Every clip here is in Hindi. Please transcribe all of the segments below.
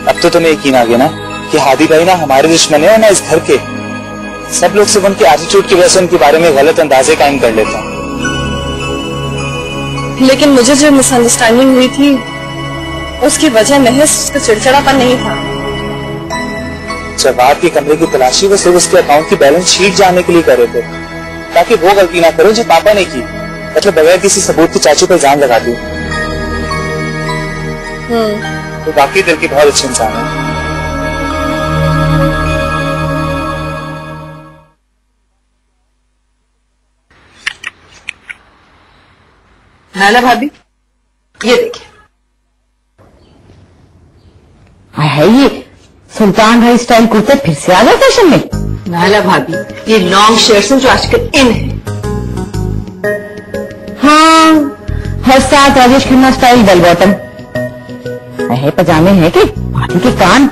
अब तो तुम्हें यकीन आ गया ना कि हादी भाई ना हमारे दुश्मन है ना इस घर के। सब लोग सिर्फ उनके एटीट्यूड की वजह से उनके बारे में गलत अंदाजे कायम कर लेते हैं। लेकिन मुझे जो मिसअंडरस्टैंडिंग हुई थी उसकी वजह महज उसका चिड़चिड़ापन नहीं था। जवाब के कमरे की तलाशी वो सिर्फ उसके अकाउंट की बैलेंस शीट जानने के लिए कर रहे थे, ताकि वो गलती ना करो जो पापा ने की, मतलब बगैर किसी सबूत के चाचू पर इल्जाम लगा दी। तो बाकी दिल के बहुत अच्छे इंसान है। नाला भाभी, ये देखिए। है ये सुल्तान भाई स्टाइल कुर्ते फिर से आ गए फैशन में। नाला भाभी, ये लॉन्ग शर्ट्स जो आजकल इन है। हाँ, हर साथ Rajesh Khanna style bell bottom है, पजामे है कि हाथी के कान।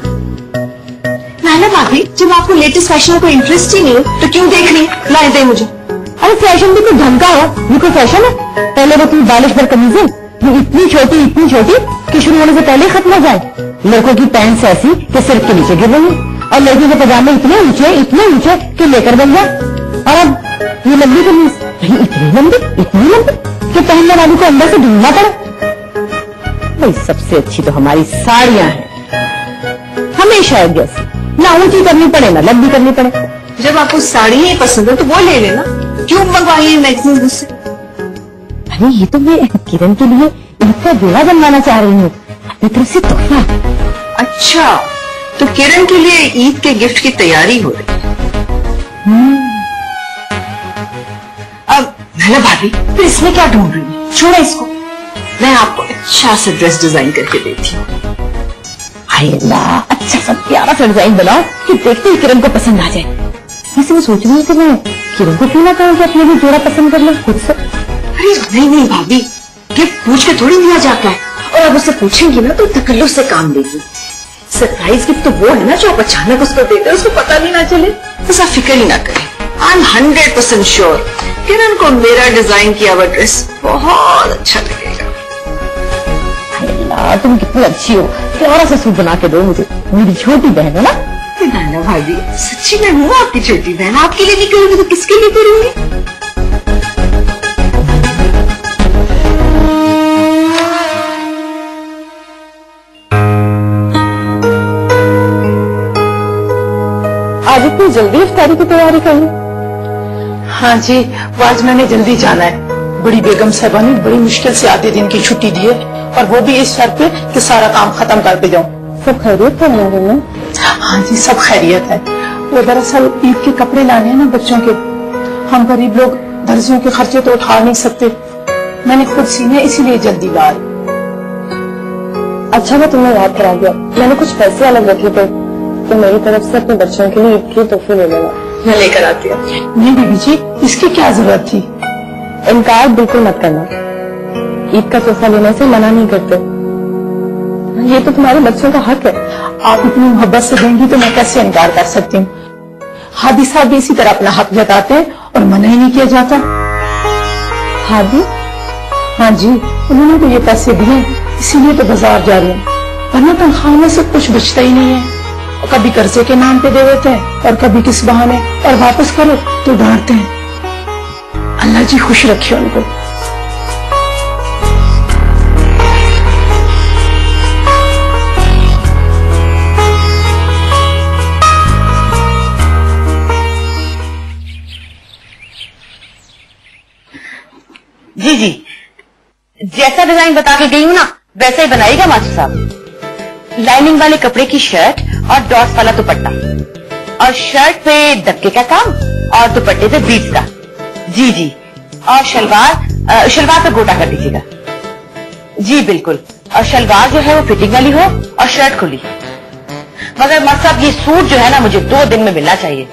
नाला भाभी, जब आपको लेटेस्ट फैशन में कोई इंटरेस्ट ही नहीं है तो क्यों देख रही है? लाए दे मुझे। अरे फैशन भी कोई ढंग का हो, ये कोई फैशन है? पहले वो तुम बालिश पर कमीजें जो इतनी छोटी कि शुरू होने से पहले ही खत्म हो जाए। लड़कों की पैंट्स ऐसी कि सिर के नीचे गिर रही है और लड़कियों के पजामे इतने ऊंचे कि लेकर बन जाए। और अब ये लंबी कमीज इतनी लंबी कि पहनने वाली को अंदर से ढूंढना पड़े। भाई सबसे अच्छी तो हमारी साड़ियां हैं, हमेशा एक जैसी, ना ऊंची करनी पड़े ना लंबी करनी पड़े। जब आपको साड़ी ही पसंद है तो वो ले लेना, क्यों मंगवाई है मैगजीन मुझसे? अरे ये तो मैं किरण के लिए इनका जोड़ा बनवाना चाह रही हूँ, अपनी तरफ से तोहफा। अच्छा, तो किरण के लिए ईद के गिफ्ट की तैयारी हो रही। अब नाला भाभी, फिर इसमें क्या ढूंढ रही है? छोड़ो इसको, मैं आपको अच्छा सा ड्रेस डिजाइन करके देती हूँ। अल्लाह, अच्छा सा प्यारा सा डिजाइन बनाओ कि देखते ही किरण को पसंद आ जाए। वैसे मैं सोच रही हूँ कि मैं किरण को क्यों ना कहूँ कि अपने भी जोड़ा पसंद कर लो खुद से। अरे नहीं भाभी, गिफ्ट पूछ के थोड़ी दिया जाता है, और अब उससे पूछेंगी ना तो तकल्लुफ से काम लेगी। सरप्राइज गिफ्ट तो वो है ना जो आप अचानक उसको देते हैं, उसको पता भी ना चले। बस आप फिक्र ही ना करें, आई एम 100% श्योर किरण को मेरा डिजाइन किया हुआ ड्रेस बहुत अच्छा लगेगा। अल्लाह, तुम कितनी अच्छी हो, प्यारा सा सूट बना के दो मुझे, मेरी छोटी बहन है ना। नाना भाभी, सच्ची मैं हूँ आपकी छोटी बहन, आपके लिए नहीं करूंगी तो किसके लिए करूंगी? आज इतनी जल्दी इफ्तारी की तैयारी करनी? हाँ जी, वो आज मैंने जल्दी जाना है। बड़ी बेगम साहबा ने बड़ी मुश्किल से आधे दिन की छुट्टी दी है, और वो भी इस शर्त पे कि सारा काम खत्म करके जाऊँ। सब खैरियत है मेरे में? हाँ जी, सब खैरियत है। वो दरअसल ईद के कपड़े लाने हैं ना बच्चों के, हम गरीब लोग दर्जियों के खर्चे तो उठा नहीं सकते, मैंने खुद सीने इसीलिए जल्दी ला रही। अच्छा, मैं तुम्हें याद करा दिया, मैंने कुछ पैसे अलग रखे थे, तो मेरी तरफ से अपने बच्चों के लिए ईद के तोहफे ले लेना। मैं लेकर आती हूँ। नहीं बीबी जी, इसकी क्या जरूरत थी? इनकार बिल्कुल मत करना, ईद का तोहफा लेने से मना नहीं करते, ये तो तुम्हारे बच्चों का हक है। आप इतनी मोहब्बत से देंगी तो मैं कैसे इनकार कर सकती हूँ? हादी साहब भी इसी तरह अपना हक जताते हैं और मना ही नहीं किया जाता। हादी? हाँ जी, उन्होंने तो ये पैसे दिए, इसीलिए तो बाजार जा रही हूँ, वरना तनख्वाह में से कुछ बचता ही नहीं है। कभी कर्जे के नाम पे दे देते हैं और कभी किस बहाने, और वापस करो तो डांटते हैं। अल्लाह जी खुश रखे उनको। जी, जैसा डिजाइन बता के गई हूँ ना वैसा ही बनाएगा मास्टर साहब। लाइनिंग वाले कपड़े की शर्ट और डॉट्स वाला दुपट्टा, और शर्ट पे दबके का काम और दुपट्टे पे बीट्स का। जी, और शलवार पे गोटा कर दीजिएगा। जी बिल्कुल, और शलवार जो है वो फिटिंग वाली हो और शर्ट खुली। मगर मतलब ये सूट जो है ना मुझे 2 दिन में मिलना चाहिए,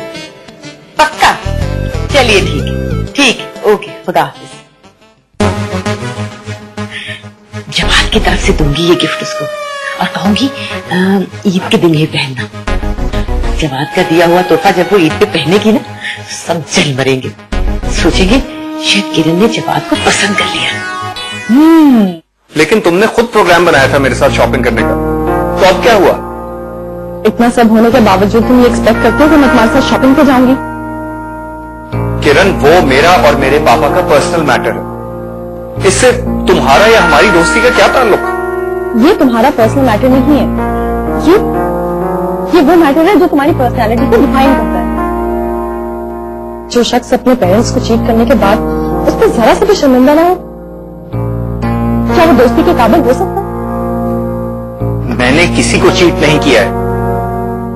पक्का? चलिए ठीक, ओके, खुदा हाफिज। जवाब की तरफ से दूंगी ये गिफ्ट उसको और कहूंगी ईद के दिन ये पहनना। जवाब का दिया हुआ तोहफा जब वो ईद पे पहनेगी ना सब जल मरेंगे, सोचेंगे शायद किरण ने जवाब को पसंद कर लिया। लेकिन तुमने खुद प्रोग्राम बनाया था मेरे साथ शॉपिंग करने का, तो अब क्या हुआ? इतना सब होने के बावजूद तुम ये एक्सपेक्ट करते हो कि मैं तुम्हारे साथ शॉपिंग पे जाऊंगी? किरण, वो मेरा और मेरे पापा का पर्सनल मैटर है। इससे तुम्हारा या हमारी दोस्ती का क्या ताल्लुक? ये तुम्हारा पर्सनल मैटर नहीं है, ये वो मैटर है जो तुम्हारी पर्सनालिटी को डिफाइन करता है। जो शख्स अपने पेरेंट्स को चीट करने के बाद उस पर जरा सा भी शर्मिंदा ना हो, क्या वो दोस्ती के काबिल हो सकता है? मैंने किसी को चीट नहीं किया है।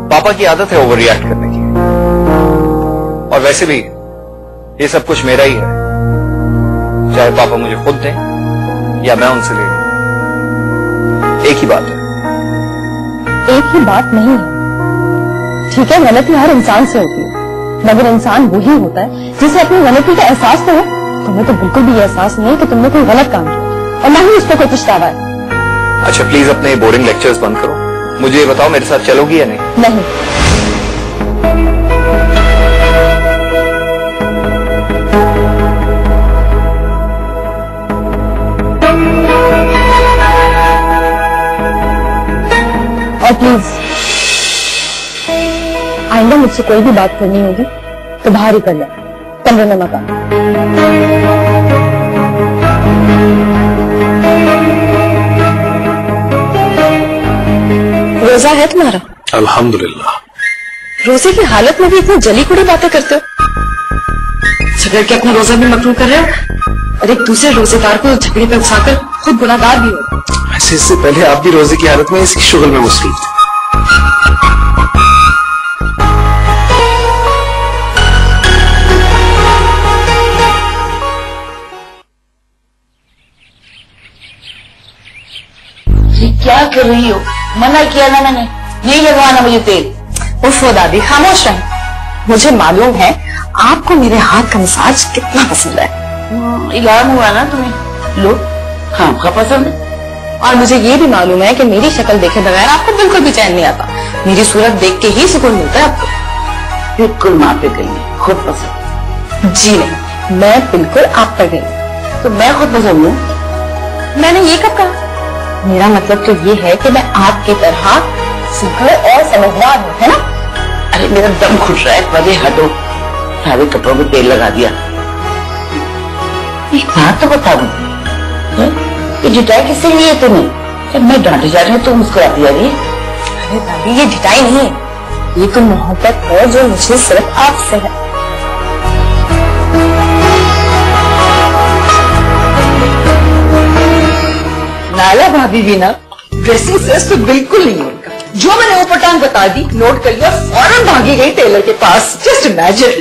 पापा की आदत है ओवर रिएक्ट करने की, और वैसे भी ये सब कुछ मेरा ही है, चाहे पापा मुझे खुद दें या मैं उनसे ले लूं। एक ही बात है। एक ही बात नहीं है, ठीक है, गलती हर इंसान से होती है, मगर इंसान वही होता है जिसे अपनी गलती का एहसास तो हो। तुम्हें तो बिल्कुल भी एहसास नहीं है कि तुमने कोई गलत काम किया, और न ही उस पर कोई पछतावा है। अच्छा प्लीज अपने बोरिंग लेक्चर्स बंद करो, मुझे ये बताओ मेरे साथ चलोगी या नहीं? नहीं। और प्लीज आइंदा मुझसे कोई भी बात करनी होगी तो बाहर ही कर ले, कमरे में मत आना। रोजा है तुम्हारा? अल्हम्दुलिल्लाह। रोजे की हालत में भी इतनी जली कुड़ी बातें करते हो। झगड़ के अपना रोजा भी मकरूह कर रहे हो और एक दूसरे रोजेदार को झगड़े पे उठाकर खुद गुनाहगार भी हो। वैसे इससे पहले आप भी रोजे की हालत में इसी शुगल में मसरूफ थे। क्या कर रही हो? मना किया ना मैंने, नहीं लगवाना मुझे तेल। उफ़ो दादी खामोश रहे। मुझे मालूम है आपको मेरे हाथ का मसाज कितना पसंद है। इलाम हुआ ना तुम्हें, लो खामखा पसंद है। और मुझे ये भी मालूम है कि मेरी शक्ल देखे बगैर आपको बिल्कुल भी चैन नहीं आता। मेरी सूरत देख के ही सुकून मिलता है आपको। बिल्कुल माँ पे गई, खुद पसंद। जी नहीं, मैं बिल्कुल आप पर गई। तो मैं खुद पसंद हूँ? मैंने ये कब कहा? मेरा मतलब तो ये है कि मैं आपकी तरह सुघड़ और समझदार हूँ, है ना? अरे मेरा दम खुश रहा है, वजह हटो, सारे कपड़ों में तेल लगा दिया। एक बात तो बता मुझे, ये जुटाई किससे ली है तुम्हें? जब मैं डांटे जा रही हूँ तो मुस्कुराती जा रही है। अरे दादी ये जुटाई नहीं है, ये तो मोहब्बत है जो मुझे सिर्फ आपसे है। नाला भाभी भी ना ड्रेसिंग सेंस तो बिल्कुल नहीं उनका। जो मैंने ऊपर टांग बता दी, नोट कर लिया, फौरन भागी गई टेलर के पास। जस्ट इमेजिन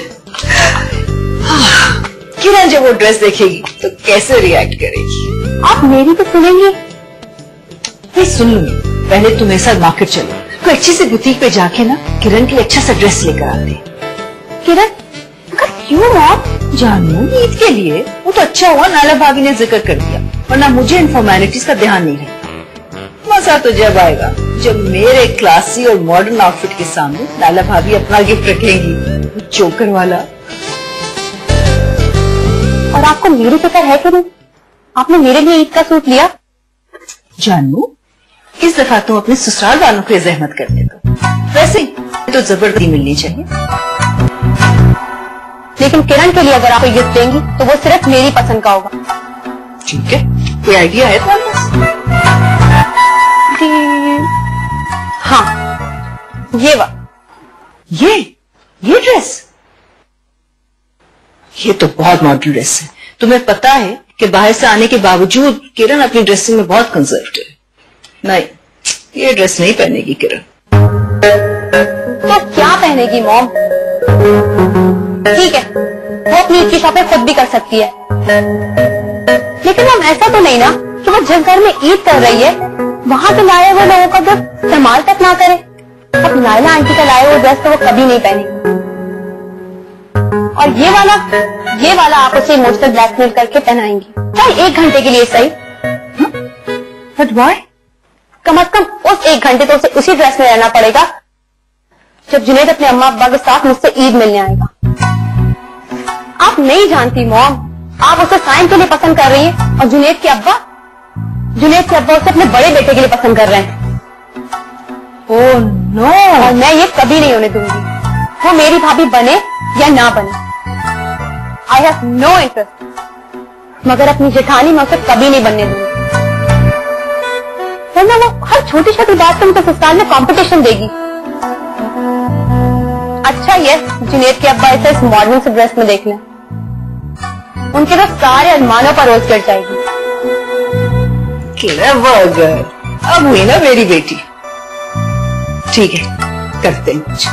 किरण जब वो ड्रेस देखेगी तो कैसे रिएक्ट करेगी। आप मेरी तो सुनेंगे? नहीं सुन लूंगी, पहले तुम मेरे साथ मार्केट चलो, कोई अच्छी सी बुटीक पे जाके ना किरण के लिए अच्छा सा ड्रेस लेकर आते। किरण क्यों आप? जानू ईद के लिए, वो तो अच्छा हुआ नाला भाभी ने जिक्र कर दिया, वरना मुझे इन फॉर्मेलिटीज का ध्यान नहीं है। मजा तो जब आएगा जब मेरे क्लासी और मॉडर्न आउटफिट के सामने नाला भाभी अपना गिफ्ट रखेंगी, चोकर वाला। और आपको मेरी फिक्र है कि नहीं? आपने मेरे लिए ईद का सूट लिया? जानू इस दफा तुम अपने ससुराल वालों को जहमत करते दो, वैसे तो जबरदस्ती मिलनी चाहिए। लेकिन किरण के लिए अगर आप गिफ्ट देंगी तो वो सिर्फ मेरी पसंद का होगा। ठीक है, कोई आइडिया है तुम्हारे पास? हाँ, ये ड्रेस, ये तो बहुत मॉडर्न ड्रेस है। तुम्हें पता है कि बाहर से आने के बावजूद किरण अपनी ड्रेसिंग में बहुत कंजर्वेटिव है। नहीं, ये ड्रेस नहीं पहनेगी किरण। तो क्या पहनेगी मॉम? ठीक है, वो अपनी ईद की शॉपिंग खुद भी कर सकती है, लेकिन हम ऐसा तो नहीं ना कि वो जिस घर में ईद कर रही है वहां से लाए हुए लोगों का गिफ्ट इस्तेमाल तक ना करे। अब नायला आंटी का लाए हुए ड्रेस तो वो कभी नहीं पहनेगी। और ये वाला आप उसे इमोशनल ब्लैकमेल करके पहनाएंगी, चाहे 1 घंटे के लिए सही। But why? कम से कम उस 1 घंटे तो उसे उसी ड्रेस में रहना पड़ेगा जब जुनैद अपने अम्मा अब्बा के साथ मुझसे ईद मिलने आएगा। आप नहीं जानती मॉम, आप उसे साइन के लिए पसंद कर रही हैं और जुनैद के अब्बा उसे अपने बड़े बेटे के लिए पसंद कर रहे हैं। ओह नो, और मैं ये कभी नहीं होने दूंगी। वो मेरी भाभी बने या ना बने, आई हैव नो इंटरेस्ट। मगर अपनी जेठानी मैं उसे कभी नहीं बनने दूंगी, वरना वो हर छोटी छोटी बात पे मुझे ससुराल में कंपटीशन देगी। अच्छा ये जुनेद के अब्बा इसे इस मॉडर्न से ड्रेस में देख लें, उनके तो सारे अरमानों पर रोज गिर जाएगी। क्लेवर, अब हुई ना मेरी बेटी। ठीक है, करते हैं कुछ।